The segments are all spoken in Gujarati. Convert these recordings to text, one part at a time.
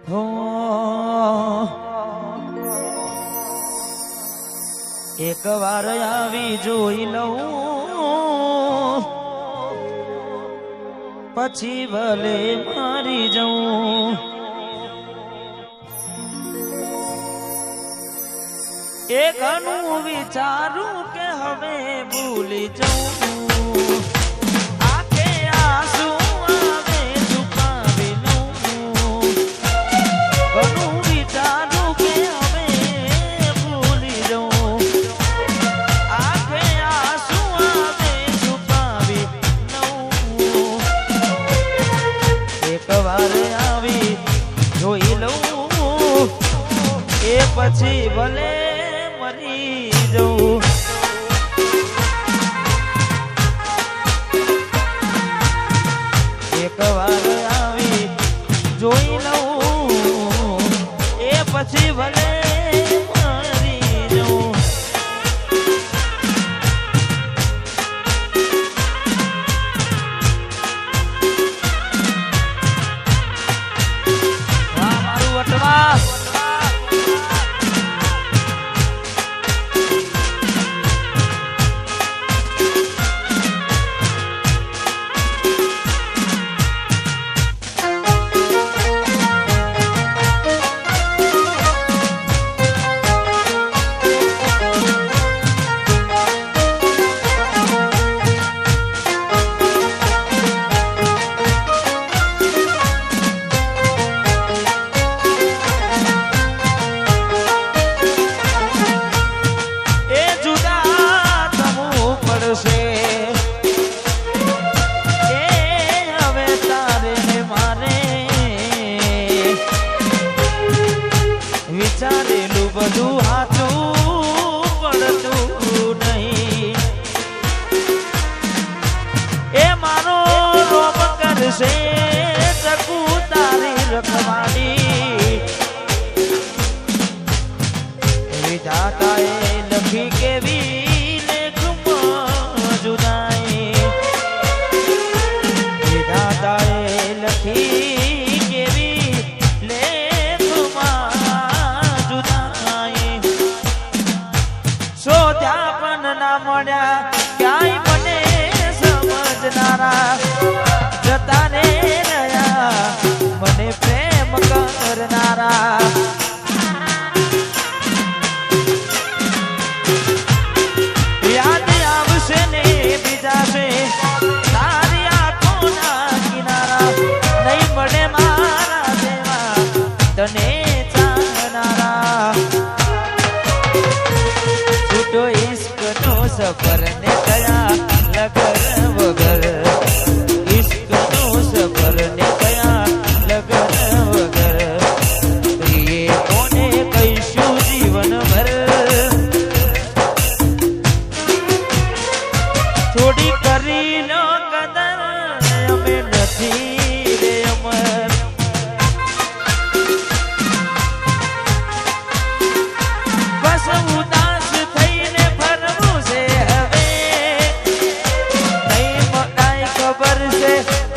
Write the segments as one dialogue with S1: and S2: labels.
S1: એક વાર આવી જોઈ લઉં પછી ભલે મારી જઉં એ ઘણું વિચારું કે હવે ભૂલી જઉં પછી ભલે મરી જઉં એક વાર આવી જોઈ લઉં એ પછી ભલે મરી જઉં વાહ મારું વટવા વિચારેલું બધું હાચું પડતું નહીં એ મારો રોપ કરશે ચકુ તારી રખવાડી વિધાતાએ લખી કેવી લેખમાં જુદાઈ વિધાતાએ લખી કેવી મળ્યા ક્યાંય મને સમજનારા જતા રે રહ્યા મને પ્રેમ કરનારા યાદ આવશે ને બીજા છે તારી આંખોના કિનારા નહીં મળે મારા દેવા તને ચાહનારા છૂટો સફર ને કયા લગન વગર ઇશ્કનો સફર ને કયા લગન વગર પ્રિયે કોને કહીશું જીવન ભર થોડી કરી લો કદર અમે નથી રે અમર બસ ઉદાસ થઈને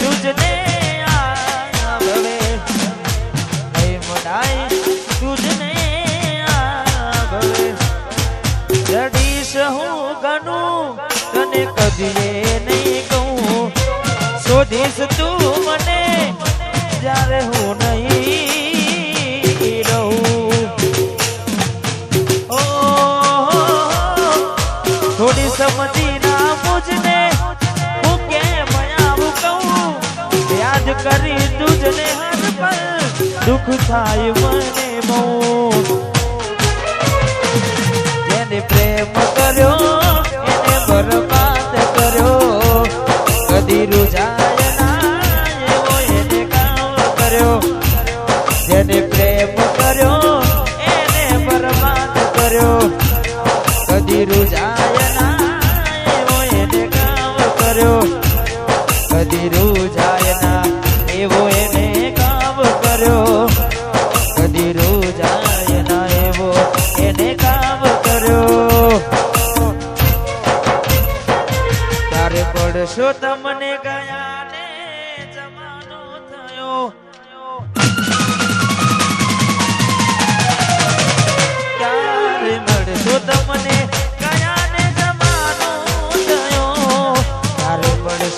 S1: तुझने आवे नहीं मुड़ाई तुझने आवे जड़ीश हूँ गणू तने कदिए नहीं कहूँ सोधीश तू मने जारे हूँ नहीं रहूँ ओ थोड़ी समझी ना मुझने याद करी तुझने हर पल दुख थाय मने मोह जेने प्रेम कर्यो एने बर्बाद कर्यो कदी रुजाय ना एवो एने काम कर्यो जेने प्रेम कर्यो एने बर्बाद कर्यो कदी रुजाय ना एवो एने काम कर्यो कदी रुजाय ना एवो एने काम कर्यो कदी रुजाय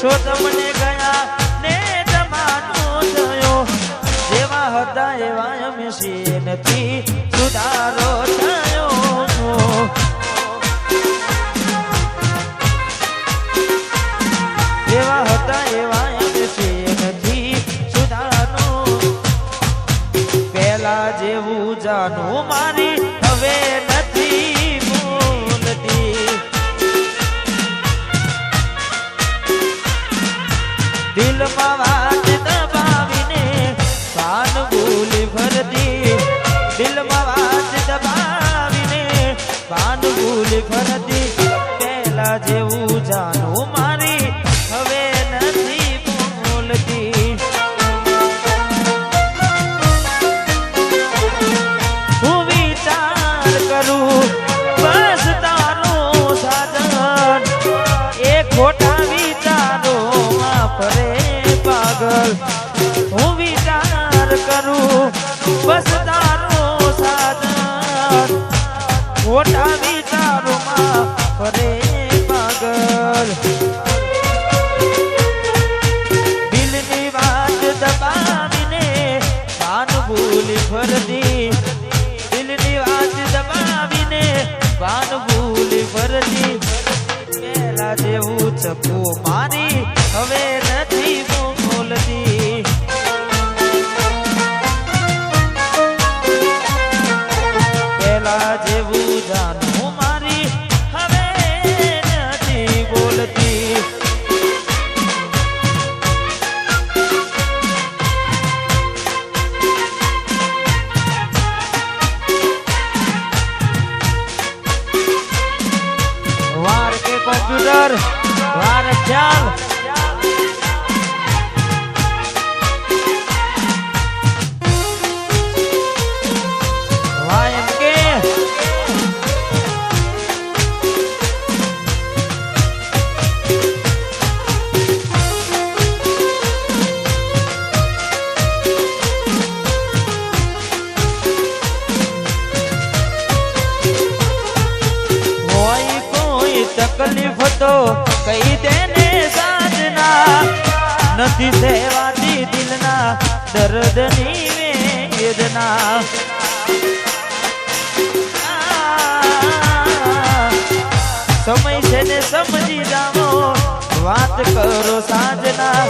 S1: પુરુષોત્તમને ગયા ને જમાનો થયો જેવા હતા એવા અમે છીએ નથી સુધારો થયો જેવા હતા એવા અમે છીએ નથી સુધારો પહેલા જેવું જાનું મારી હવે નથી બોલતી દિલમાં વાત દબાવીને ભાન ભૂલી ભરતી દિલમાં વાત દબાવીને ભાન ભૂલી ભરતી પહેલા જેવું જાનું મારી હવે નથી બોલતી હું વિચાર કરું બસ તારું સાધન એ ખોટા વિચારોમાં ફરે પાગલ હું વિચાર કરું બસ તારું સાધન ખોટા વિચારોમાં ફરે પાગલ દિલની વાત દબાવીને ભાન ભૂલી ફરતી દિલની વાત દબાવીને ભાન ભૂલી ફરતી પહેલા જેવું ચપુ મારી હવે નથી બોલતી પહેલા જેવું જાનું મારી હવે નથી બોલતી વાર કે કોમ્પ્યુટર વાર ખ્યાલ વાયન કે તકલીફ તો કઈ દેને સાજના નથી સેવાતી દિલના દર્દની વેદના સમય છે ને સમજી જાઓ વાત કરો સાજના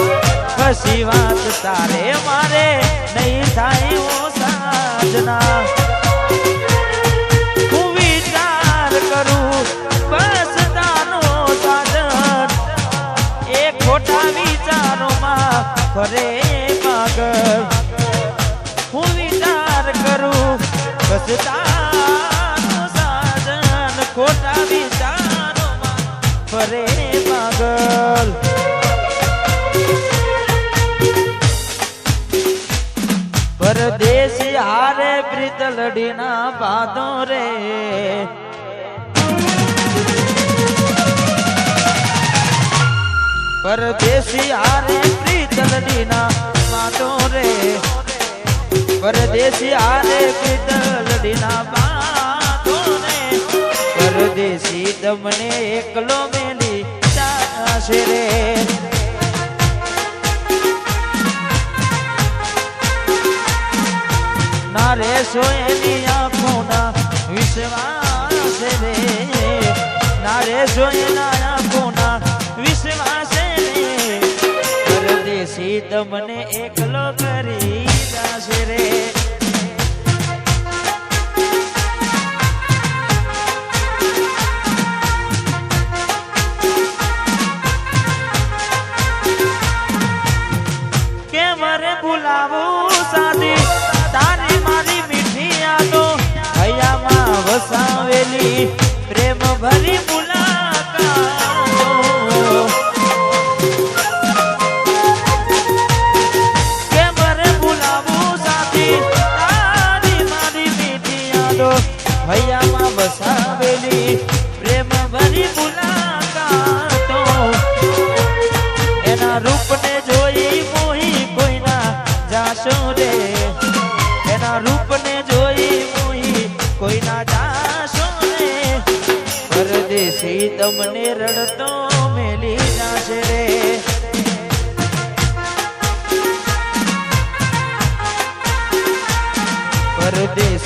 S1: પછી વાત તારે મારે નહીં થાય ઓ સાજના હું વિચાર કરું બસ ખોટા વિચારોમાં ફરે પાગલ હું વિચાર કરું બસ તારું સાધન ખોટા વિચારોમાં ફરે પાગલ પરદેશી હારે પ્રીત લડીના બાદો રે પરદેશી હારે પ્રીત લડીના બાદો રે પરદેશી હારે પ્રીત લડીના બાદો રે પરદેશી તમને એકલો મેલી જાશે રે ના રેશો એની આંખોના વિશ્વાસ રે ના રેશો એના આંખોના વિશ્વાસ પરદેશી તમને એકલો કરી જાશે રે કે મારે ભૂલાવું સાદી તારી મારી મીઠી યાદો હૈયામાં વસાવેલી પ્રેમ ભરી મુલાકાતો કે મારે ભૂલાવું સાથી તારી મારી મીઠી યાદો હૈયામાં વસાવેલી પ્રેમ ભરી મુલાકાતો એના રૂપને જોઈ મોહી કોઈના જાશો રે એના રૂપને જોઈ મોહી કોઈના જાશો રે પરદેશી તમને રડતો મેલી જાશે રે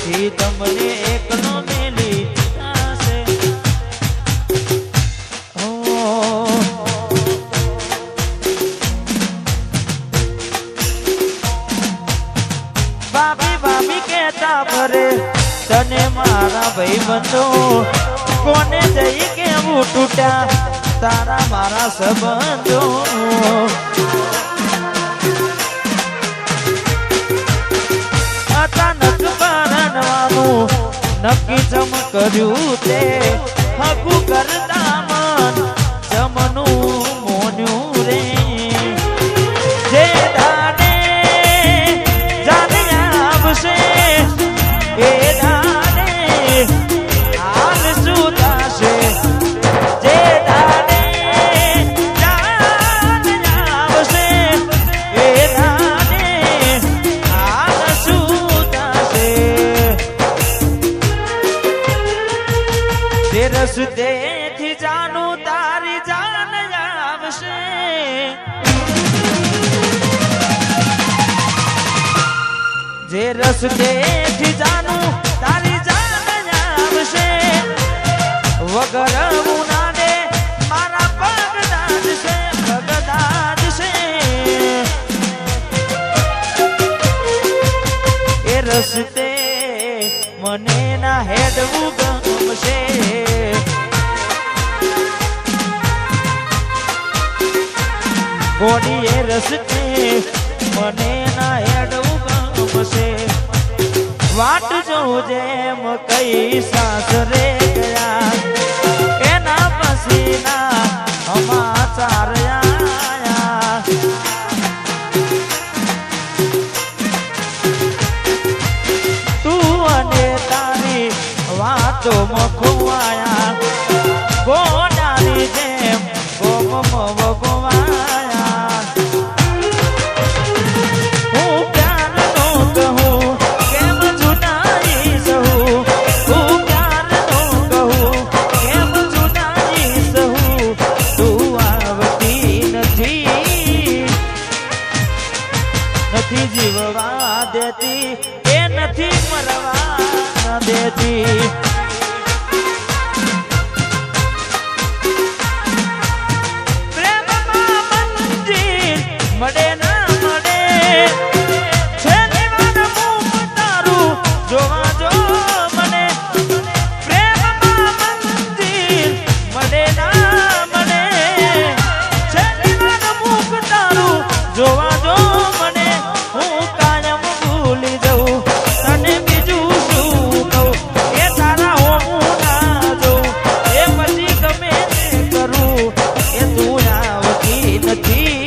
S1: તેથી તમને એકલો મેલી જશે. ભાભી ભાભી કેતા ફરે તને મારા ભાઈબંધો, કોને જઈ કેવું તૂટ્યા તારા મારા સંબંધો. અચાનક પરણવાનું નક્કી જમ કર્યું તે, હકું કરતા મન જમનું મોન્યું રે. જે દાડે જાને આવશે એ દાડે હાલ શું થશે. જે દાડે જાને આવશે એ દાડે હાલ શું થશે. જે રસ્તેથી જાનું તારી જાન આવશે. જે રસ્તેથી જાનું તારી જાન આવશે. વગર ઉનાડે મારા પગ દાદશે, પગ દાદશે. એ રસ્તે મને ના હેડવું ગમશે. ગોડી એ રસ્તે મને ના હેડવું ગમશે. વાટ જોજે એમ કઈ સાસરે ગયા, એના પસીના સમાચાર આયા. તું અને તારી વાતો મખવાયા, ગોડાની જેમ ગોમ વગવાયા. હું પ્યાર નો કહું કેમ જુદાઈ સહું, હું પ્યાર નો કહું કેમ જુદાઈ સહું. તું આવતી નથી, નથી જીવવા દેતી એ નથી મરવા દેતી. પ્રેમમાં મંજિલ મળે ના મળે, છેલ્લી વાર મુખ તારું જોવા જો મને. પ્રેમમાં મંજિલ મળે ના મળે, છેલ્લી વાર મુખ તારું જોવા જો મને. હું કાયમ ભૂલી જઉં તને બીજું શું કહું, એ તારા હું ના જોઉં એ પછી ગમે તે કરું. એ તું આવતી નથી,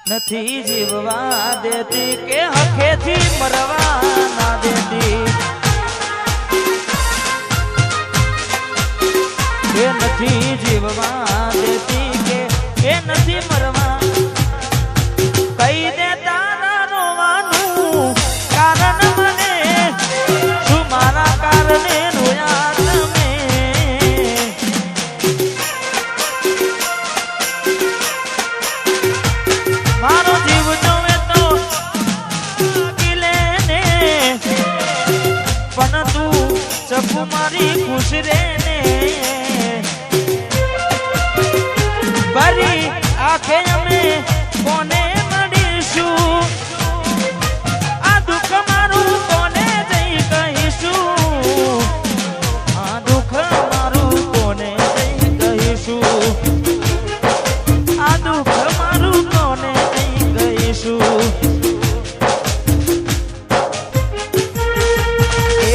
S1: નથી જીવવા દેતી કે હખેથી મરવા ના દેતી. એ નથી જીવવા દેતી કે એ નથી મરવા. કઈ દે તારા રોવાનું કારણ મને, શું મારા કારણે રોયા તમે. મારો જીવ જોવે તો કિલે ને, પણ તું ચકુ મારી ખુશ રે ને. ભરી આંખે અમે કોને મળીશું, આ દુઃખ મારું કોને જઈ કહીશું. આ દુઃખ મારું કોને જઈ કહીશું, આ દુઃખ મારું કોને જઈ કહીશું.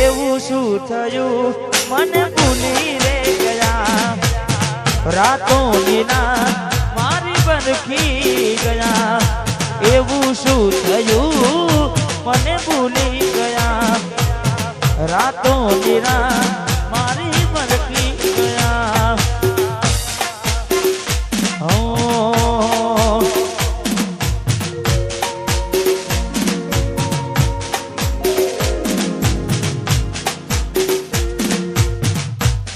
S1: એવું શું થયું મને ભૂલી રે ગયા, રાતોની રાત મારી બરખી ગયા. એવું શું થયું મને ભૂલી ગયા, રાતોની રાત મારી બરખી ગયા.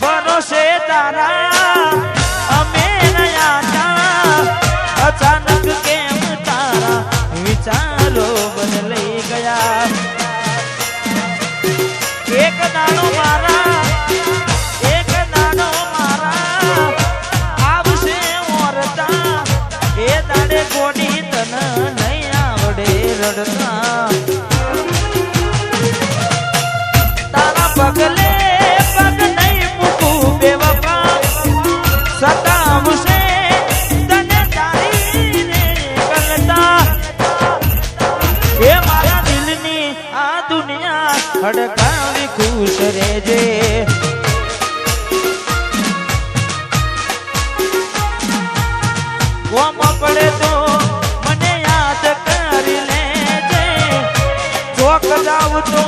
S1: ભરોસે તારા અમે નયા હતા, અચાનક કેમ તારા વિચાર હડકાવી ખુશ રહેજે કોમ પડે તો મને યાદ કરી લેજે ચોક જાવ તો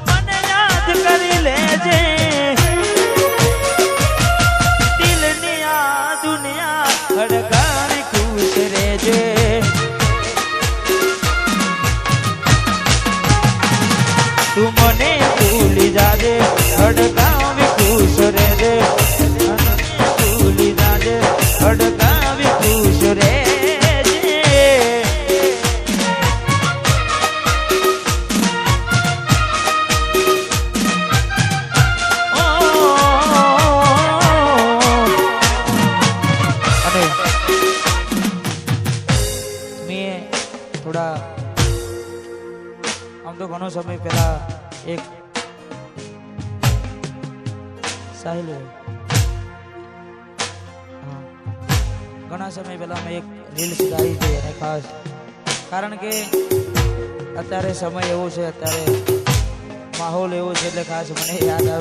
S1: મને યાદ કરી લેજે દિલની આ દુનિયા હડકાવી ખુશ રહેજે તું મને ભૂલી જાજે હડકાવી ખુશ રહેજે ભૂલી જાજે હડકાવી ખુશ રહેજે અને મેં થોડા આમ તો ઘણો સમય પહેલા એક સાહિલ ઘણા સમય પહેલા મેં એક રીલ્સ ગાઈ હતી અને ખાસ કારણ કે અત્યારે સમય એવો છે અત્યારે માહોલ એવો છે એટલે ખાસ મને યાદ આવે